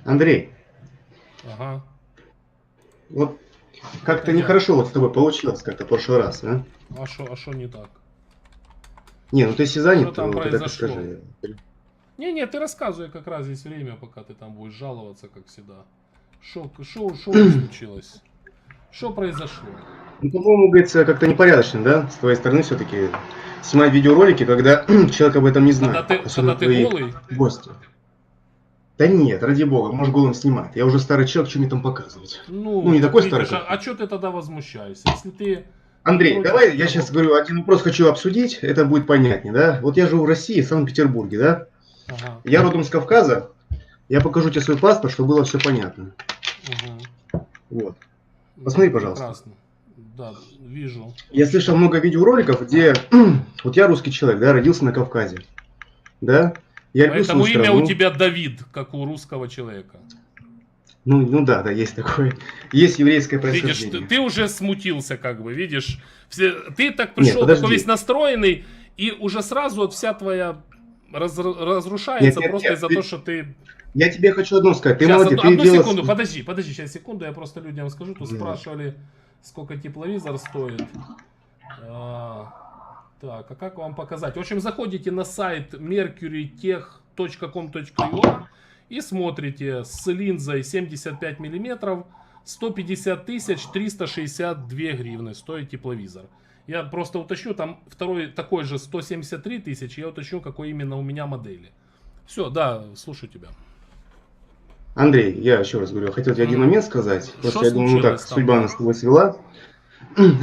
Андрей, Ага. вот Это как-то я. нехорошо вот с тобой получилось как-то в прошлый раз, а? А шо не так? Не, ну ты если Что занят, там то тогда ты произошло? скажи. Не, ты рассказывай, как раз есть время, пока ты там будешь жаловаться, как всегда. Шо у вас случилось? Что произошло? Ну, по-моему, говорится, как-то непорядочно, да, с твоей стороны все-таки снимать видеоролики, когда человек об этом не знает, Когда особенно ты твои голый? гости. Да нет, ради бога, может голым снимать. Я уже старый человек, что мне там показывать? Ну, Ну, не так такой старый, видишь, как ты. а что ты тогда возмущаешься? Если ты не Андрей, против давай я сейчас того... говорю, один вопрос хочу обсудить, это будет понятнее, да? Вот я живу в России, в Санкт-Петербурге, да? Ага, Я родом с Кавказа, я покажу тебе свой паспорт, чтобы было все понятно. угу. Вот. Ну, Посмотри, пожалуйста. прекрасно. Да, вижу. Я слышал много видеороликов, где вот я русский человек, да, родился на Кавказе, да, я люблю свою Поэтому имя у страну, тебя Давид, как у русского человека. ну да, да, есть такое, есть еврейское Видишь, происхождение. ты уже смутился, как бы, видишь. Ты так Нет, пришел, такой весь подожди, настроенный, и уже сразу вот вся твоя нет, разрушается нет, просто нет, из-за того, что ты... я тебе хочу одно сказать, ты Сейчас, молодец, ты одну делал... секунду, подожди, сейчас секунду, я просто людям скажу. Тут спрашивали, сколько тепловизор стоит. А, так, а как вам показать? В общем, заходите на сайт mercurytech.com.ua и смотрите с линзой 75 миллиметров 150 362 гривны стоит тепловизор. Я просто уточню, там второй такой же 173 тысячи, я уточню, какой именно у меня модели. Все, да, слушаю тебя. Андрей, я еще раз говорю, хотел тебе один момент сказать, Что просто я думаю, ну случилось так, там, судьба да? нас с тобой свела.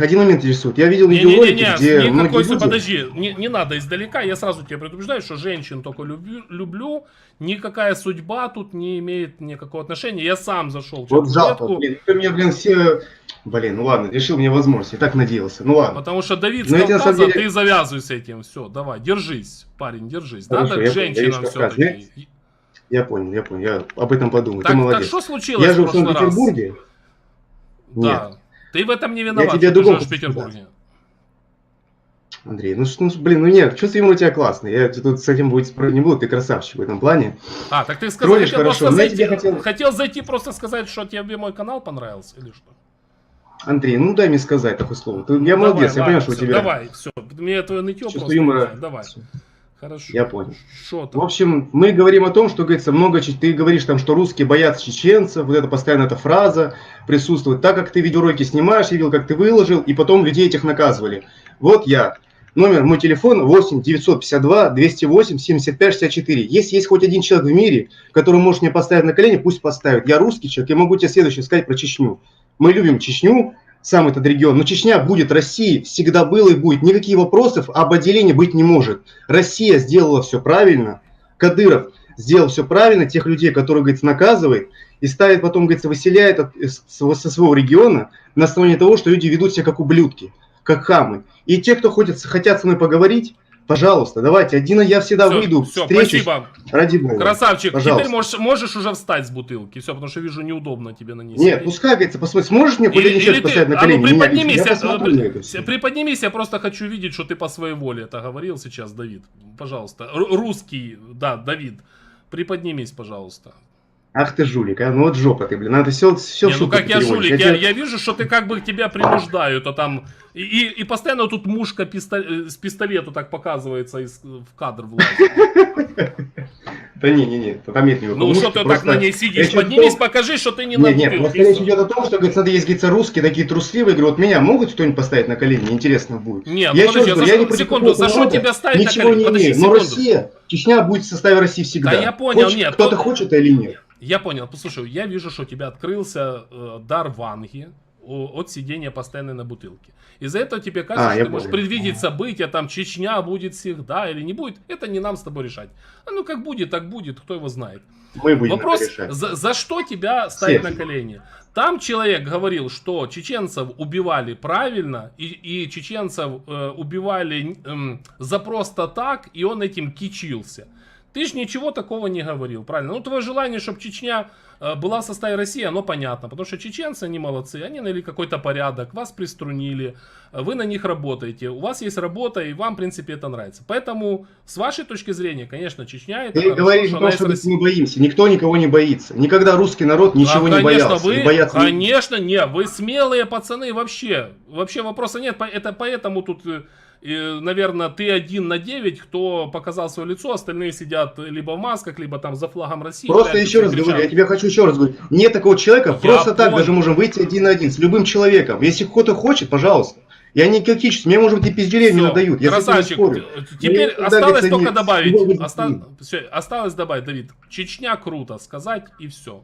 Один момент интересует, я видел видеоролики, Не-не-не, где многие никакой, люди... подожди, не надо издалека, я сразу тебя предупреждаю, что женщин только люблю, никакая судьба тут не имеет никакого отношения, я сам зашел в Вот жалко, чат-рулетку, блин, ты мне, блин, все... Блин, ну ладно, решил мне возможность, я так надеялся, ну ладно. потому что Давид с Но я тебе на самом Кавказа, деле... ты завязывай с этим, все, давай, держись, парень, держись, надо Хорошо, к я понял, я весь женщинам Кавказ. все-таки. Я понял, я об этом подумаю. Ты Так молодец. что случилось Я в живу в прошлый раз? Санкт-Петербурге. Нет. Да, ты в этом не Я виноват, тебе что о ты другом живешь в хочу сказать. Петербурге. Андрей, блин, ну нет, чувство юмора у тебя классное. Я тут с этим будет спорить не буду, ты красавчик в этом плане. А, так ты сказал, Троллишь хотел хорошо, просто но я зайти, тебе хотел... хотел зайти просто сказать, что тебе мой канал понравился или что? Андрей, ну дай мне сказать такое слово. Ну Я давай, молодец, я понимаю, ладно, что у все, тебя давай, все. Мне твое нытье чувство просто, я не юмора. знаю. Давай. Я Хорошо. понял. Что В там? общем, мы говорим о том, что, говорится, ты говоришь там, что русские боятся чеченцев, вот это постоянно эта фраза присутствует. Так как ты видеоролики снимаешь, я видел, как ты выложил, и потом людей этих наказывали. Вот я. Номер, мой телефон 8 952 208 75 64. Если есть хоть один человек в мире, который может меня поставить на колени, пусть поставит. Я русский человек, я могу тебе следующее сказать про Чечню. Мы любим Чечню, сам этот регион, но Чечня будет Россией, всегда было и будет. Никаких вопросов об отделении быть не может. Россия сделала все правильно, Кадыров сделал все правильно, тех людей, которые, говорится, наказывает, и ставит потом, говорится, выселяет со своего региона на основании того, что люди ведут себя как ублюдки, как хамы. И те, кто хотят со мной поговорить, пожалуйста, давайте, один я всегда Все, выйду, все, встречусь, спасибо. ради бога, Красавчик, теперь пожалуйста. можешь уже встать с бутылки. Все, потому что вижу, неудобно тебе на ней Нет, сидеть. пускай, говорится, посмотри, сможешь мне хоть Или, один или человек ты, поставить на а ну колени, меня бить? приподнимись, Я посмотрю на это все. приподнимись, я просто хочу видеть, что ты по своей воле это говорил сейчас, Давид. Пожалуйста. Русский, да, Давид. Приподнимись, пожалуйста. Ах ты жулик, а? Ну вот жопа ты, блин, надо все в Не, ну шутку как я переводишь. жулик, Тебе... я вижу, что ты как бы тебя принуждают, а там... И постоянно тут мушка с пистолета так показывается, в кадр влазит. Да не, там нет никакого Ну что мушки, ты так просто на ней сидишь? речь идет о Поднимись, том- покажи, что ты не на Нет, бутылке. просто и речь всё. идет о том, что, говорится, надо есть, говорится, русские, такие трусливые, говорю, вот меня могут кто-нибудь поставить на колени, интересно будет. Не, ну Я еще подожди, раз говорю, я не против секунду, за что народа, тебя ставить на ничего колени? не Подожди, имею, но секунду. Россия, Чечня будет в составе России всегда. Да я понял, Хочет нет. кто-то хочет или нет. Я понял, послушай, я вижу, что у тебя открылся дар ванги от сидения постоянно на бутылке. Из-за этого тебе кажется, что Я ты можешь понял. предвидеть события, там Чечня будет всегда или не будет. Это не нам с тобой решать. А ну как будет, так будет, кто его знает. Мы будем Вопрос, это решать. за что тебя ставить Все. на колени? Там человек говорил, что чеченцев убивали правильно, и чеченцев убивали за просто так, и он этим кичился. Ты ж ничего такого не говорил, правильно? Ну, твое желание, чтобы Чечня была в составе России, оно понятно. Потому что чеченцы, они молодцы, они навели какой-то порядок, вас приструнили, вы на них работаете, у вас есть работа, и вам, в принципе, это нравится. Поэтому, с вашей точки зрения, конечно, Чечня это Ты говоришь о том, что мы не боимся. Никто никого не боится. Никогда русский народ ничего не боялся. Вы, не боятся конечно, не, вы смелые пацаны вообще. Вообще вопроса нет. Это поэтому тут, наверное, ты 1 на 9, кто показал свое лицо, остальные сидят либо в масках, либо там за флагом России. Просто еще раз говорю, я тебе хочу еще раз говорить. Нет такого человека, просто так даже можем выйти 1 на 1 с любым человеком. Если кто-то хочет, пожалуйста. Я не критически, мне, может быть, и пизделей не надают. Я красавчик, теперь осталось только добавить. Осталось добавить, Давид, Чечня круто сказать и все.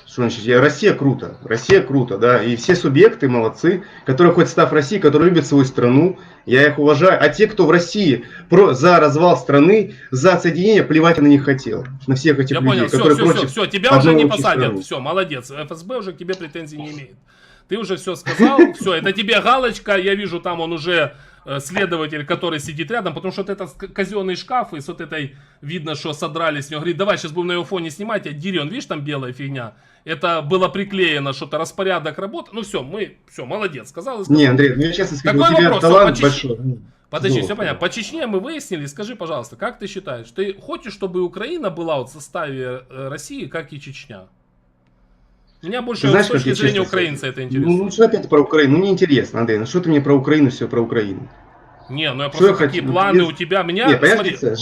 Что значит? Россия круто, да, и все субъекты молодцы, которые хоть став России, которые любят свою страну, я их уважаю, а те, кто в России за развал страны, за отсоединение, плевать я на них хотел, на всех этих людей, понял, которые против. Все, тебя уже не посадят, все, молодец, ФСБ уже к тебе претензий не имеет. Ты уже все сказал, все, это тебе галочка, я вижу, там он уже следователь, который сидит рядом, потому что вот этот казенный шкаф, и с вот этой, видно, что содрали с него, говорит, давай сейчас будем на его фоне снимать, а Дирион, видишь, там белая фигня, это было приклеено, что-то распорядок работы, ну все, молодец, сказал и сказал. Не, Андрей, ну я честно скажу, какой у тебя вопрос? талант большой. Подожди, все понятно, по Чечне мы выяснили, скажи, пожалуйста, как ты считаешь, ты хочешь, чтобы Украина была вот в составе России, как и Чечня? Меня больше знаешь, с точки зрения украинца это интересует. Ну что опять про Украину? Ну неинтересно, Андрей, ну что ты мне про Украину, все про Украину? Не, ну я просто какие планы у тебя, меня... Нет, понимаете,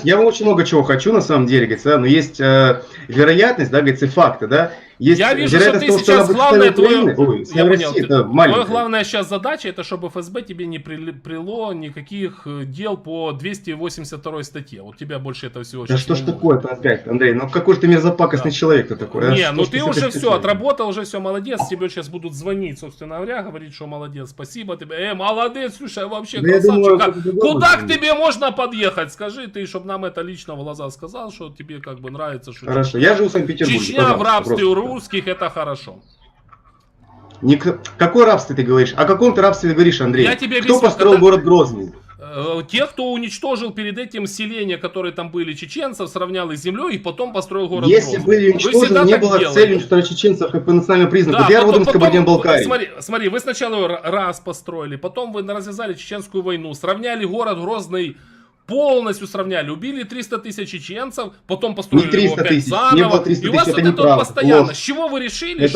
я очень много чего хочу на самом деле, говорится, да, но есть вероятность, да, говорится, факты, да. Есть я вижу, что ты сейчас главное твое... Я понял, твоя главная сейчас задача, это чтобы ФСБ тебе не прило никаких дел по 282 статье. Вот тебя больше этого всего... Да что ж такое-то опять, Андрей, ну какой же ты мерзопакостный человек-то такой, Не, ну ты уже все отработал, уже все, молодец, тебе сейчас будут звонить, собственно говоря, говорить, что молодец, спасибо тебе, молодец, слушай, вообще красавчик, куда к тебе можно подъехать, скажи ты, чтобы нам это лично в глаза сказал, что тебе как бы нравится. Что хорошо, я живу в Санкт-Петербурге. Чечня в рабстве у русских, это хорошо. Какое рабство ты говоришь? О каком ты рабстве ты говоришь, Андрей? Я тебе Кто построил город Грозный? Те, кто уничтожил перед этим селения, которые там были, чеченцев, сравнял их с землей и потом построил город Если Грозный. были уничтожены, не было цели уничтожить чеченцев как по национальному признаку. Да, я родом из Кабардино-Балкарии. Смотри, вы сначала раз построили, потом вы развязали чеченскую войну, сравняли город Грозный, полностью сравняли, убили 300 тысяч чеченцев, потом построили его опять заново, и у вас вот это вот постоянно. С чего вы решили,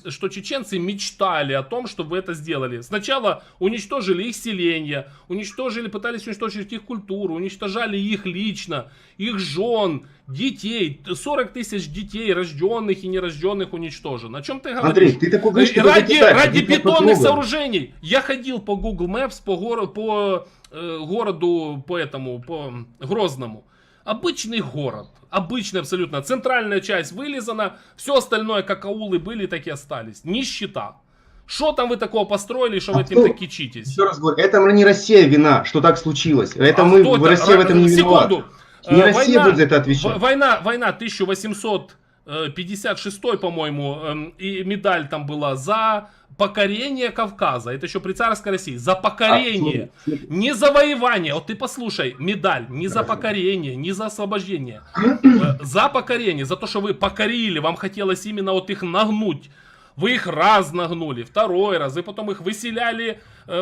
что чеченцы мечтали о том, чтобы вы это сделали? Сначала уничтожили их селение, пытались уничтожить их культуру, уничтожали их лично, их жен, детей, 40 тысяч детей, рожденных и нерожденных уничтожено. О чем ты говоришь? Андрей, ты такой говоришь, ради бетонных сооружений. Я ходил по Google Maps, по городу, по Грозному. Обычный город, обычный абсолютно. Центральная часть вылизана, все остальное, как аулы были, так и остались. Нищета. Что там вы такого построили, что вы этим так кичитесь? Еще раз говорю, это не Россия вина, что так случилось. Это мы в России в этом не виноваты. Секунду. Не Россия будет за это отвечать. Война 1856, по-моему, и медаль там была за покорение Кавказа. Это еще при царской России. За покорение. Не завоевание. Вот ты послушай, медаль. Не за покорение, не за освобождение. За покорение. За то, что вы покорили. Вам хотелось именно вот их нагнуть. Вы их раз нагнули, второй раз, и потом их выселяли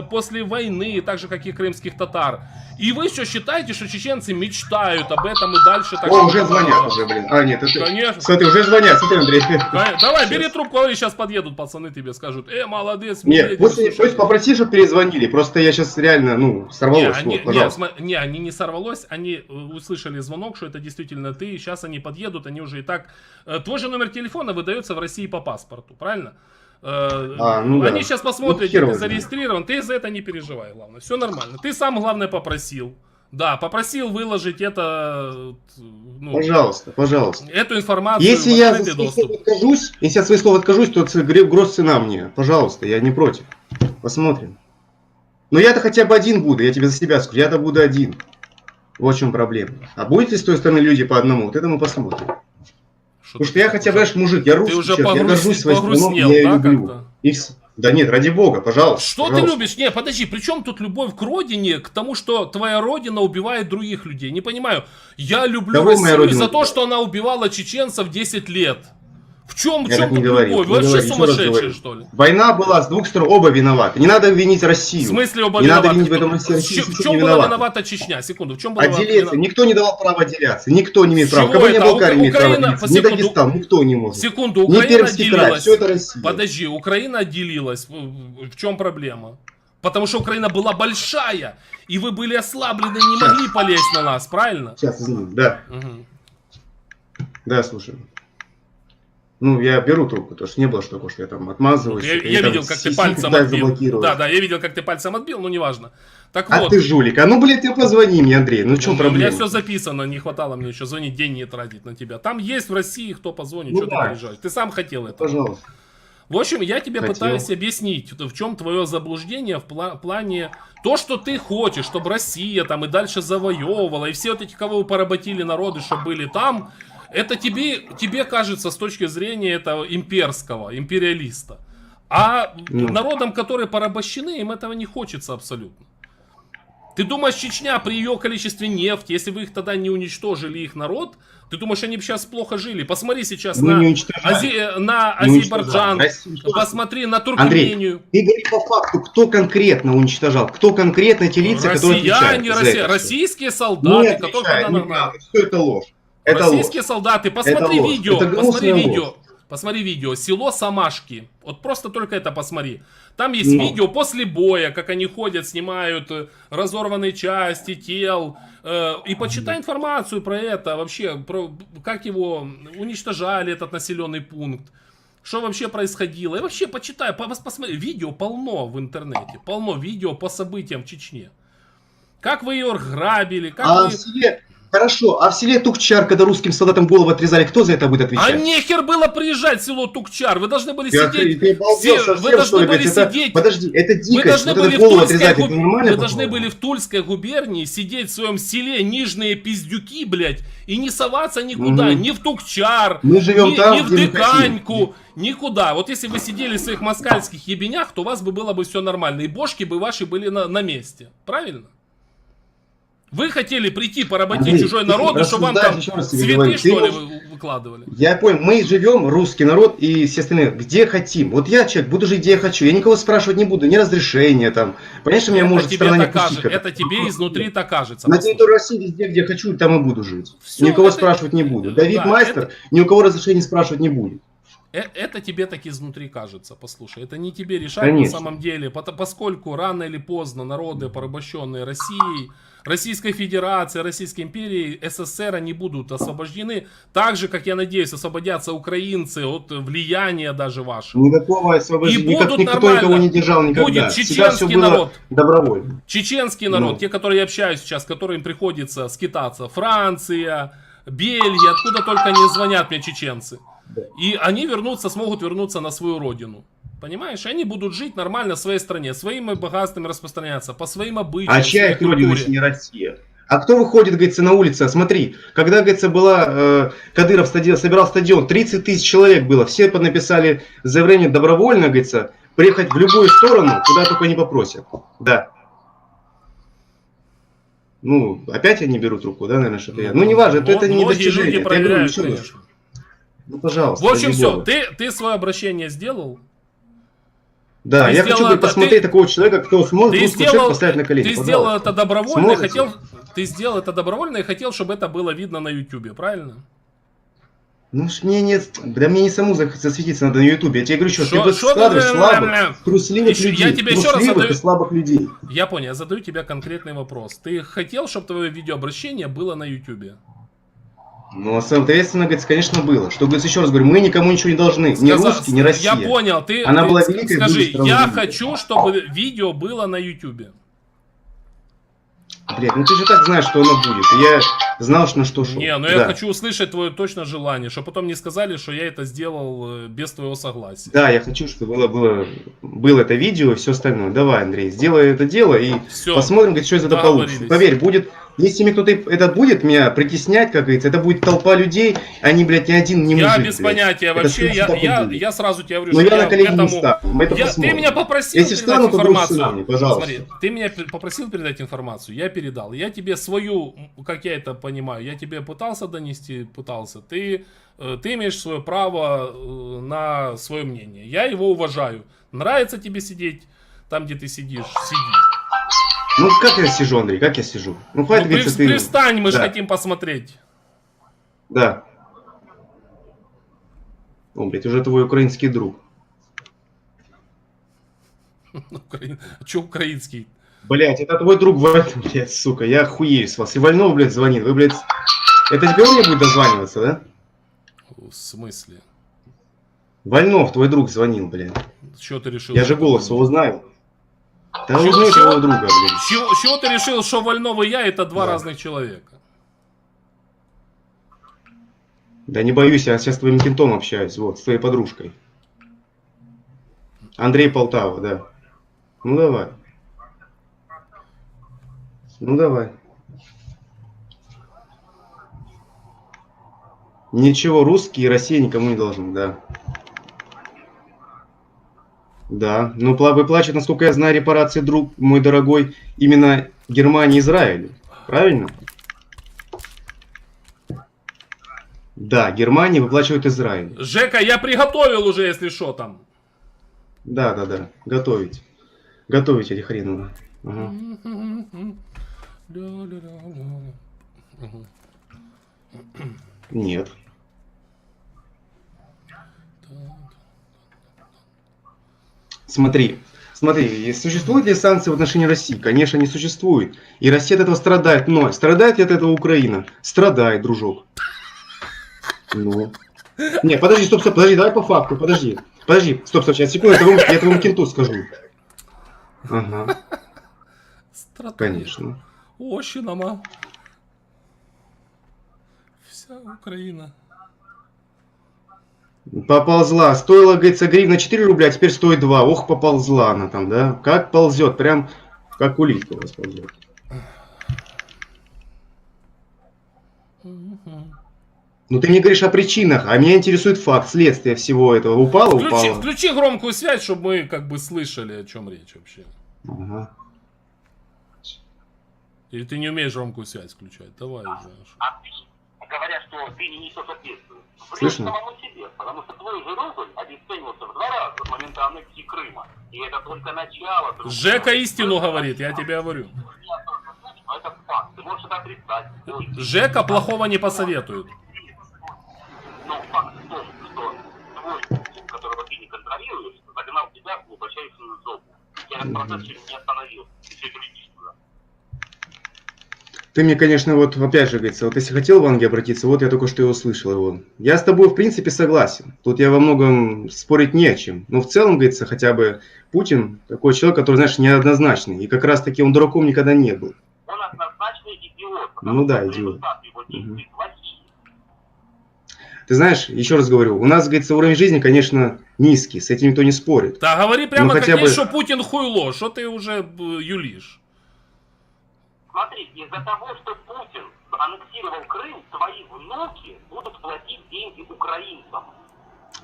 после войны, так же, как и крымских татар. И вы еще считаете, что чеченцы мечтают об этом и дальше... Так уже звонят уже, блин. А, нет, это... Конечно. Смотри, уже звонят, смотри, Андрей. Давай, бери трубку, говори, сейчас подъедут пацаны, тебе скажут, молодец. Нет, пусть попроси, чтобы перезвонили, просто я сейчас реально, сорвалось. Не, они не сорвалось, они услышали звонок, что это действительно ты, сейчас они подъедут, они уже и так... Твой же номер телефона выдается в России по паспорту, правильно? Они сейчас посмотрят, где ты зарегистрирован, ты за это не переживай, главное, все нормально. Ты сам, главное, попросил. Да, попросил выложить это... пожалуйста. Эту информацию если в я открытый доступ. Если я свои слова откажусь, то гроз цена мне. Пожалуйста, я не против. Посмотрим. Но я-то хотя бы один буду, я тебе за себя скажу, я-то буду один. Вот в чем проблема. А будет ли с той стороны люди по одному, вот это мы посмотрим. Потому что я хотя бы, мужик, я русский человек, я горжусь своей страной, я ее люблю. Да нет, ради бога, пожалуйста. Что пожалуйста. ты любишь? Не, подожди, при чем тут любовь к родине, к тому, что твоя родина убивает других людей? Не понимаю. Я люблю Кого моя Россию родина за то, убивает? что она убивала чеченцев 10 лет. В чем Я так тут не говорил. любовь? Вы Не вообще говорил, еще раз сумасшедшие, говорю. что ли? Война была с двух сторон, оба виноваты. Не надо винить В Россию. смысле оба Не надо виноваты? винить в этом Россию. В чем была виновата Чечня? Секунду, в чем была Отделиться. виновата? Никто не давал права отделяться. Никто не имеет С права. чего Кабардино это? Балкария имеет право Украина, отделиться. Не секунду. Дагестан, никто не может. Секунду, Не Украина Пермский край, отделилась. все это Россия. Подожди, Украина отделилась. В чем проблема? Потому что Украина была большая, и вы были ослаблены, не могли полезть на нас, правильно? Сейчас, извини, да. Мгм. Да, слушай. Ну, я беру трубку, потому что не было такого, что я там отмазываюсь. Я видел, как ты пальцем отбил. Да, я видел, как ты пальцем отбил, но неважно. Так А вот. ты жулик. А ну, блядь, ты позвони мне, Андрей. Ну, в чем У проблема? меня все записано, не хватало мне еще звонить, день не тратить на тебя. Там есть в России, кто позвонит, Ну что ты да. переживаешь. Ты сам хотел это. Пожалуйста. В общем, я тебе Хотел. пытаюсь объяснить, в чем твое заблуждение в плане то, что ты хочешь, чтобы Россия там и дальше завоевывала, и все вот эти, кого вы поработили народы, чтобы были там, это тебе кажется с точки зрения этого имперского, империалиста. А Ну. народам, которые порабощены, им этого не хочется абсолютно. Ты думаешь, Чечня при ее количестве нефти, если вы их тогда не уничтожили, их народ, ты думаешь, они бы сейчас плохо жили? Посмотри сейчас Мы на, не уничтожаем. на Не Азербайджан, уничтожаем. Россия. посмотри на Андрей, Туркмению. ты говори по факту, кто конкретно уничтожал, кто конкретно те лица, которые Россияне, отвечают за это всё. российские солдаты, Не которых отвечает, тогда неправда, все это ложь. Это российские ложь. солдаты, посмотри Это ложь. видео, Это посмотри гнусная видео. ложь. Посмотри видео, село Самашки. Вот просто только это посмотри. Там есть Ну. видео после боя, как они ходят, снимают разорванные части тел. И почитай информацию про это, вообще, про как его уничтожали, этот населенный пункт. Что вообще происходило. И вообще почитай, посмотри. Видео полно в интернете. Полно видео по событиям в Чечне. Как вы ее грабили, как А вы... в селе, хорошо, а в селе Тукчар, когда русским солдатам голову отрезали, кто за это будет А отвечать? нехер было приезжать в село Тукчар. Вы должны были Ты сидеть. обалдел совсем, Вы должны что ли, были блядь? Это- сидеть. Подожди, это Вы дикость, должны, вот были это в голову Тульской отрезать, это нормально? вы должны по-твоему? были в Тульской губернии сидеть в своем селе, нижние пиздюки, блядь, и не соваться никуда, Мгм. ни в Тукчар, Мы живем ни, там, ни в где мы Дыканьку, никуда. Вот если вы сидели в своих москальских ебенях, то у вас бы было бы все нормально, и бошки бы ваши были на месте. Правильно? Вы хотели прийти поработить Андрей, чужой ты народ, и чтобы вам там рассуждаешь, еще раз тебе цветы, говорю, что ты ли, можешь- выкладывали? Я понял, мы живем, русский народ и все остальные, где хотим. Вот я человек, буду жить, где я хочу. Я никого спрашивать не буду, ни разрешения там. Понятно, что меня Это может тебе страна не так кажется, пустить. это тебе изнутри так кажется. На Послушай. территории России везде, где хочу, там и буду жить. Всё, Никого это- спрашивать не буду. Давид Да, Майстер, ни у кого разрешения спрашивать не будет. Это тебе так изнутри кажется, послушай. Это не тебе решать Конечно. на самом деле, поскольку рано или поздно народы, порабощенные Россией, Российской Федерацией, Российской империей, СССР, они будут освобождены. Так же, как я надеюсь, освободятся украинцы от влияния даже вашего. Никакого освобождения, И будут никто нормально. никого не держал никогда. Будет Всегда всё чеченский было народ. добровольно. Чеченский народ, Ну. те, которые я общаюсь сейчас, которым приходится скитаться, Франция, Бельгия, откуда только не звонят мне чеченцы. Да. И они смогут вернуться на свою родину. Понимаешь? Они будут жить нормально в своей стране, своими богатствами распространяться, по своим обычаям, А чья своей их родина, культуре. если не Россия? А кто выходит, говорится, на улице? Смотри, когда, говорится, Кадыров собирал стадион, 30 тысяч человек было, все написали заявление добровольно, говорится, приехать в любую сторону, куда только не попросят. Да. Ну, опять я не беру трубку, да, наверное, что-то я. Ну, неважно, это не Многие достижение. люди Я говорю, проверяют, еще раз. конечно. Ну, пожалуйста. В общем, ради все, бога. ты свое обращение сделал. Да, ты я сделал хочу это- посмотреть ты- такого человека, кто сможет Ты русского человека сделал, поставить на колени. ты пожалуйста. сделал это добровольно и Сможете? хотел, ты сделал это добровольно и хотел, чтобы это было видно на Ютубе, правильно? Ну, мне нет, да мне не саму засветиться надо на Ютубе. Я тебе говорю, что Шо- ты шо ты, складываешь слабых, трусливых Еще- людей. я тебе еще раз Трусливых задаю- и слабых людей. Я понял, я задаю тебе конкретный вопрос. Ты хотел, чтобы твое видеообращение было на Ютубе? Ну, соответственно, говорится, конечно, было. Что, говорится, еще раз говорю, мы никому ничего не должны. Ни русские, ни Россия. Я понял, ты, Она ты была великой, скажи, будет страной я великой. хочу, чтобы видео было на Ютубе. Блядь, ну ты же так знаешь, что оно будет. И я знал, что на что шел. Не, но Да. я хочу услышать твое точно желание, чтобы потом не сказали, что я это сделал без твоего согласия. Да, я хочу, чтобы было это видео и все остальное. Давай, Андрей, сделай это дело и Всё, посмотрим, что из этого договорились. получится. Поверь, будет Если мне кто-то это будет меня притеснять, как говорится, это будет толпа людей, они, блядь, ни один не Я мужик, без блядь. понятия Это вообще, всегда так и будет. я сразу тебе говорю, Но что я на к колени не этому... стану, мы это Ты посмотрим. меня попросил Если передать встану, то друг с информацию. нами, пожалуйста. Смотри, ты меня попросил передать информацию, я передал. Я тебе свою, как я это понимаю, я тебе пытался донести, ты имеешь свое право на свое мнение. Я его уважаю. Нравится тебе сидеть там, где ты сидишь, сиди. Ну как я сижу, Андрей, как я сижу? Ну хватит говорить, что ты... Пристань, мы же Да. хотим посмотреть. Да. О, блядь, уже твой украинский друг. Че украинский? Блядь, это твой друг Вольнов, блядь, сука, я охуею с вас. И Вольнов, блядь, звонит. Вы, блядь, это тебе он мне будет дозваниваться, да? В смысле? Вольнов, твой друг звонил, блядь. Что ты решил? Я же голос его знаю. Да Чего- узнай чего? твоего друга, блядь. Чего ты решил, что Вольнов и я это два Да. разных человека? Да не боюсь, я сейчас с твоим кентом общаюсь, вот, с твоей подружкой. Андрей Полтава, да. Ну давай. Ну давай. Ничего, русские и Россия никому не должны, да. Да, но выплачивают, насколько я знаю, репарации, друг мой дорогой, именно Германии и Израилю. Правильно? Да, Германия выплачивает Израилю. Жека, я приготовил уже, если что там. Да, да, да. Готовить. Готовить эти хреновые. Ага. Нет. Смотри, существуют ли санкции в отношении России? Конечно, не существует. И Россия от этого страдает. Но страдает ли от этого Украина? Страдает, дружок. Ну. Не, подожди, стоп, подожди, давай по факту, подожди. Стоп, сейчас, секунду, я этому кенту скажу. Ага, Страдает. конечно. Очень нама. Вся Украина. Поползла. Стоила, говорится, гривна 4 рубля, а теперь стоит 2. Ох, поползла она там, да? Как ползет, прям как улитка у вас ползет. Ну ты мне говоришь о причинах, а меня интересует факт, следствие всего этого. Упало? Включи громкую связь, чтобы мы как бы слышали, о чем речь вообще. Ага. Или ты не умеешь громкую связь включать? Давай уже. А ты, говоря, что ты не несешь ответственность, врешь Слышно? самому себе, потому что твой же рубль обесценился в 2 раза в момент аннексии Крыма. И это только начало. друг. Жека истину говорит, я тебе говорю. Но это факт, ты можешь это отрицать. Жека плохого не посоветует. Но факт в том, что твой суд, которого ты не контролируешь, загнал тебя в глубочайшую зону. Я этот процесс чуть не остановил. Ты все это видишь туда. Ты мне, конечно, вот опять же, говорится, вот если хотел в Англии обратиться, вот я только что его услышал его. Я с тобой, в принципе, согласен. Тут я во многом спорить не о чем. Но в целом, говорится, хотя бы Путин такой человек, который, знаешь, неоднозначный. И как раз таки он дураком никогда не был. Он однозначный идиот. Ну да, что идиот. результаты его действий плохие. Ты знаешь, еще раз говорю, у нас, говорится, уровень жизни, конечно, низкий, с этим никто не спорит. Да говори прямо Ну, как хотя бы- есть, что Путин хуйло, что ты уже юлишь. Смотри, из-за того, что Путин аннексировал Крым, твои внуки будут платить деньги украинцам.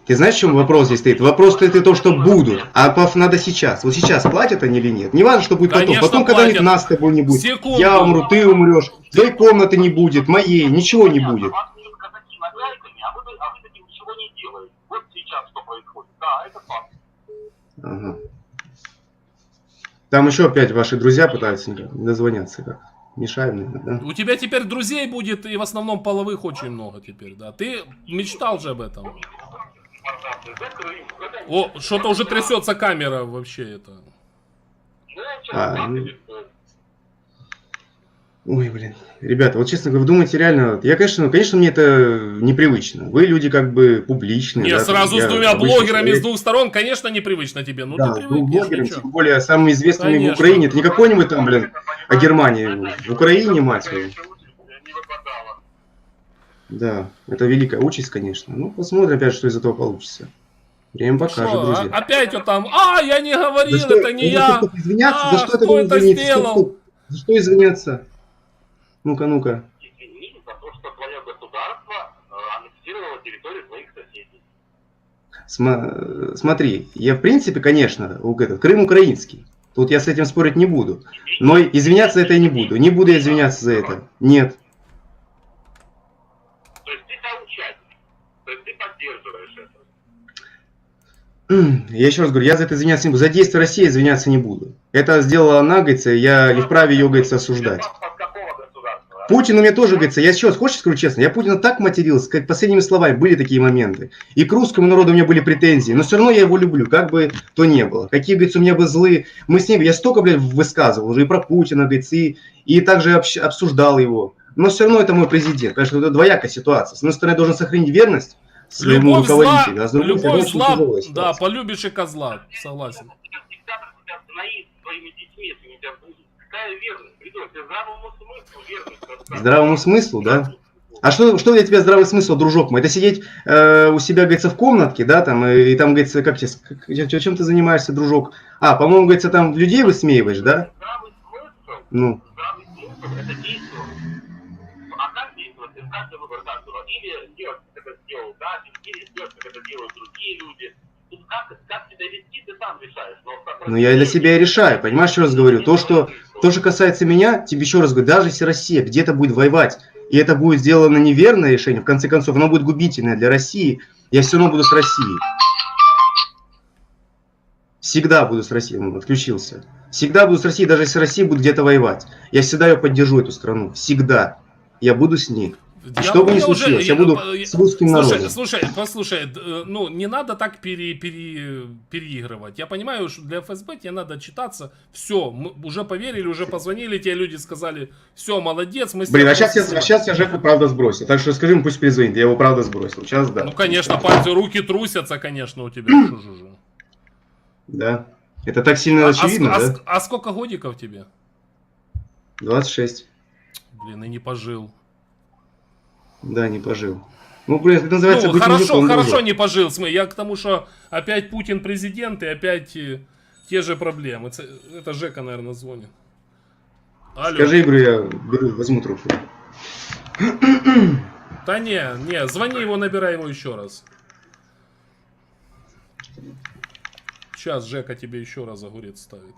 Ты знаешь, в чем вопрос здесь стоит? Вопрос стоит в том, что будут, а надо сейчас. Вот сейчас платят они или нет? Не важно, что будет потом. Конечно, Потом когда-нибудь платят. нас с тобой не будет. Секунду. Я умру, ты умрешь, твоей комнаты не будет, моей, ничего не будет. Вас бьют казаки нагайками, а вы этим ничего не делаете. Вот сейчас что происходит. Да, это факт. Ага. Там еще опять ваши друзья пытаются дозвоняться как. Мешают, наверное, да? У тебя теперь друзей будет, и в основном половых очень много теперь, да. Ты мечтал же об этом. За Крым. О, что-то уже трясется камера вообще это. Ой, блин. Ребята, вот честно говоря, вы думаете реально, я, конечно, мне это непривычно. Вы люди как бы публичные. Не, да, сразу я с двумя обычный блогерами человек. с двух сторон, конечно, непривычно тебе. Ну Да, ты с двух привыкнешь, блогерами, ничего. тем более самыми известными Конечно. в Украине. Это не какой-нибудь там, блин, о Германии. В Украине, мать свою. Не выпадало. Да, это великая участь, конечно. Ну, посмотрим опять, что из этого получится. Время покажет, Что, друзья. опять вот там, я не говорил, За что- это не за я. что извиняться? За что кто это это извиниться? сделал? За что извиняться? Ну-ка, ну-ка. Извини за то, что твое государство аннексировало территорию твоих соседей. Смотри, я в принципе, конечно, Крым украинский. Тут я с этим спорить не буду. Но извиняться за это я не буду. Не буду я извиняться за это. Нет. То есть ты соучастник, то есть ты поддерживаешь это. Я еще раз говорю, я за это извиняться не буду. За действия России извиняться не буду. Это сделала она, говорится, я не вправе ее, говорится, осуждать. От какого государства? Путин у меня тоже, говорится, я еще раз, хочешь скажу честно, я Путина так матерился, как последними словами, были такие моменты. И к русскому народу у меня были претензии, но все равно я его люблю, как бы то ни было. Какие, говорится, у меня бы злые, мы с ним, я столько, блядь, высказывал уже и про Путина, говорится, и также обсуждал его. Но все равно это мой президент, потому что это двоякая ситуация. С одной стороны, я должен сохранить верность своему руководителю, а с другой стороны, очень тяжелая ситуация. Да, полюбишь и козла, согласен. Диктатор тебя остановит своими детьми, если у тебя будет. Какая верность? Придет, ты здравому смыслу верность. Здравому смыслу, да? А что для тебя здравый смысл, дружок мой? Это сидеть у себя, говорится, в комнатке, да, там, и там, говорится, чем ты занимаешься, дружок? А, по-моему, говорится, там людей высмеиваешь, да? Здравый смысл, Ну. здравый смысл, это действовать. А как действовать? Это каждый выбор каждого. Или делать, как это сделал Дадин, или сделать, как это делают другие люди. Тут как себя вести, ты сам решаешь. Ну, я для себя и решаю, понимаешь, еще раз говорю. То, что касается меня, тебе еще раз говорю, даже если Россия где-то будет воевать, и это будет сделано неверное решение, в конце концов, оно будет губительное для России, я все равно буду с Россией. Всегда буду с Россией, он отключился. Всегда буду с Россией, даже если Россия будет где-то воевать. Я всегда ее поддержу, эту страну. Всегда. Я буду с ней. Что бы ни случилось, я буду с русским народом. Послушай, ну не надо так переигрывать. Я понимаю, что для ФСБ тебе надо читаться. Все, мы уже поверили, уже позвонили, тебе люди сказали, все, молодец. Мы Блин, а сейчас я Жеку правда сбросил. Так что скажи ему, пусть перезвонит, я его правда сбросил. Сейчас да. Ну конечно, пальцы, руки трусятся, конечно, у тебя. Да. Это так сильно очевидно, да? А сколько годиков тебе? 26. Блин, и не пожил. Да, не пожил. Ну, блин, это называется быть хорошо, мужиком, хорошо не пожил. Смотри, я к тому, что опять Путин президент и опять те же проблемы. Это Жека, наверное, звонит. Алло. Скажи, говорю, я беру, возьму трубку. Да не, звони его, набирай его еще раз. Сейчас Жека тебе еще раз огурец ставит.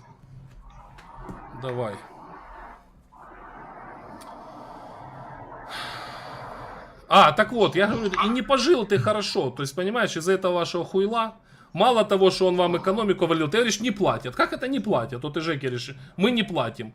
Давай. А, так вот, я говорю, и не пожил ты хорошо. То есть, понимаешь, из-за этого вашего хуйла, мало того, что он вам экономику валил, ты говоришь, не платят. Как это не платят? Вот ты, Жеке, решишь, мы не платим.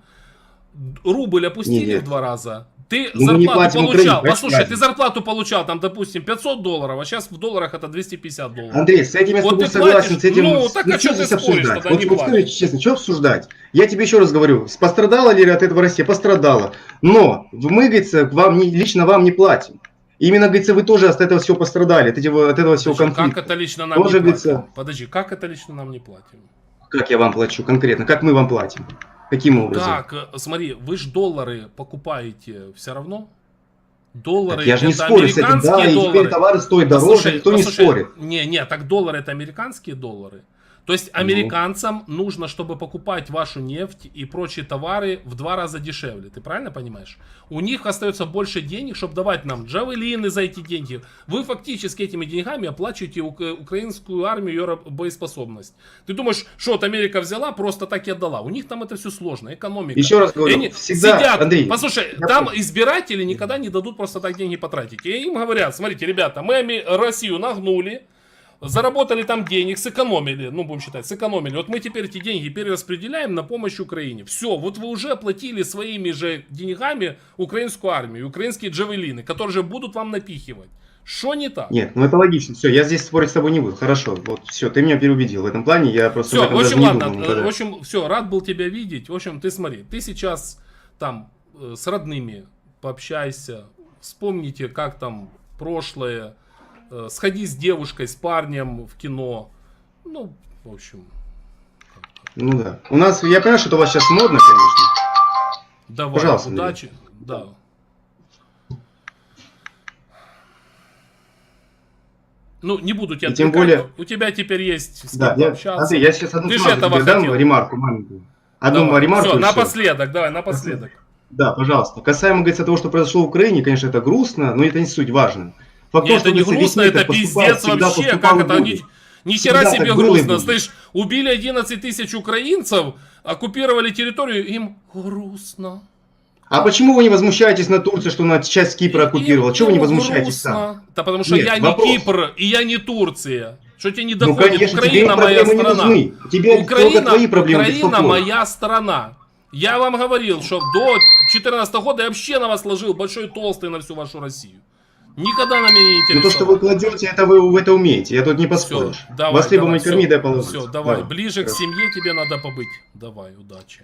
Рубль опустили в 2 раза. Ты зарплату получал. Послушай, ты зарплату получал, там, допустим, $500, а сейчас в долларах это $250. Андрей, с этим я вот с тобой согласен. С этим, ну, так а что ты споришь, тогда не платишь? Скажи честно, что обсуждать? Я тебе еще раз говорю, пострадала ли от этого Россия? Пострадала. Но мы, говорится, лично вам не платим. Именно, говорится, вы тоже от этого всего пострадали, от этого всего конфликта. Как это лично нам тоже, не платим? Подожди, как это лично нам не платим? Как я вам плачу конкретно? Как мы вам платим? Каким образом? Так, смотри, вы же доллары покупаете все равно? Доллары так я же не это спорю с этим, да, и теперь товары стоят дороже, никто не спорит. Не, так доллары это американские доллары. То есть американцам нужно, чтобы покупать вашу нефть и прочие товары в 2 раза дешевле. Ты правильно понимаешь? У них остается больше денег, чтобы давать нам джавелины за эти деньги. Вы фактически этими деньгами оплачиваете украинскую армию, ее боеспособность. Ты думаешь, что вот Америка взяла, просто так и отдала. У них там это все сложно, экономика. Еще раз говорю, они всегда, сидят, Андрей, послушай, там избиратели никогда не дадут просто так деньги потратить. И им говорят, смотрите, ребята, мы Россию нагнули, заработали там денег, сэкономили, ну будем считать, сэкономили. Вот мы теперь эти деньги перераспределяем на помощь Украине. Все, вот вы уже оплатили своими же деньгами украинскую армию, украинские джавелины, которые же будут вам напихивать. Что не так? Нет, ну это логично. Все, я здесь спорить с тобой не буду. Хорошо, вот все, ты меня переубедил в этом плане, я просто все, в этом в общем, даже ладно, не думал никогда. в общем, все, рад был тебя видеть. В общем, ты смотри, ты сейчас там с родными пообщайся, вспомните, как там прошлое. Сходи с девушкой, с парнем в кино. Ну, в общем. Ну да. У нас, я понимаю, что это у вас сейчас модно, конечно. Давай, пожалуйста, удачи. Да. Ну, не буду тебя тем более... У тебя теперь есть с кем пообщаться. Андрей, я сейчас одну ремарку маленькую. Одну ремарку. Все, напоследок, давай, напоследок. Да, пожалуйста. Касаемо, говорится, того, что произошло в Украине, конечно, это грустно, но это не суть важно. Факт Нет, в том, это не что, говорится, грустно, весь мир это так поступает, пиздец всегда вообще. поступал Как и это? будет. Ни хера Всегда себе так было и грустно. будет. Слышь, убили 11 тысяч украинцев, оккупировали территорию, им грустно. А почему вы не возмущаетесь на Турцию, что она часть Кипра оккупировала? Чего вы не Им возмущаетесь там? грустно. Да потому что Нет, я не вопрос. Кипр, и я не Турция. Что тебе не Ну, доходит? конечно, тебе Украина моя проблемы не страна. нужны. Тебе только твои проблемы Украина беспокоят. моя страна. Я вам говорил, что до 2014 года я вообще на вас ложил большой толстый на всю вашу Россию. Никогда на меня не Ну то, что вы интересовало. кладете, это вы в это умеете. Я тут не Все, поспоришь. давай, Вас либо давай, мой корми, дай все, положить. все, давай. Ближе к семье тебе надо побыть. Давай, удачи.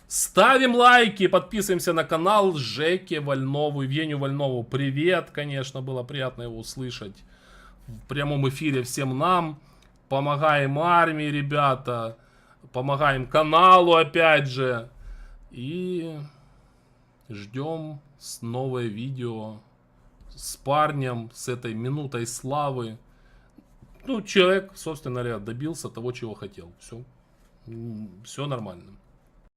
Ставим лайки, подписываемся на канал Жеке Вольнову, Евгению Вольнову. Привет, конечно, было приятно его услышать в прямом эфире всем нам. Помогаем армии, ребята. Помогаем каналу, опять же. И ждем новое видео с парнем, с этой минутой славы. Ну, человек, собственно говоря, добился того, чего хотел. Все нормально.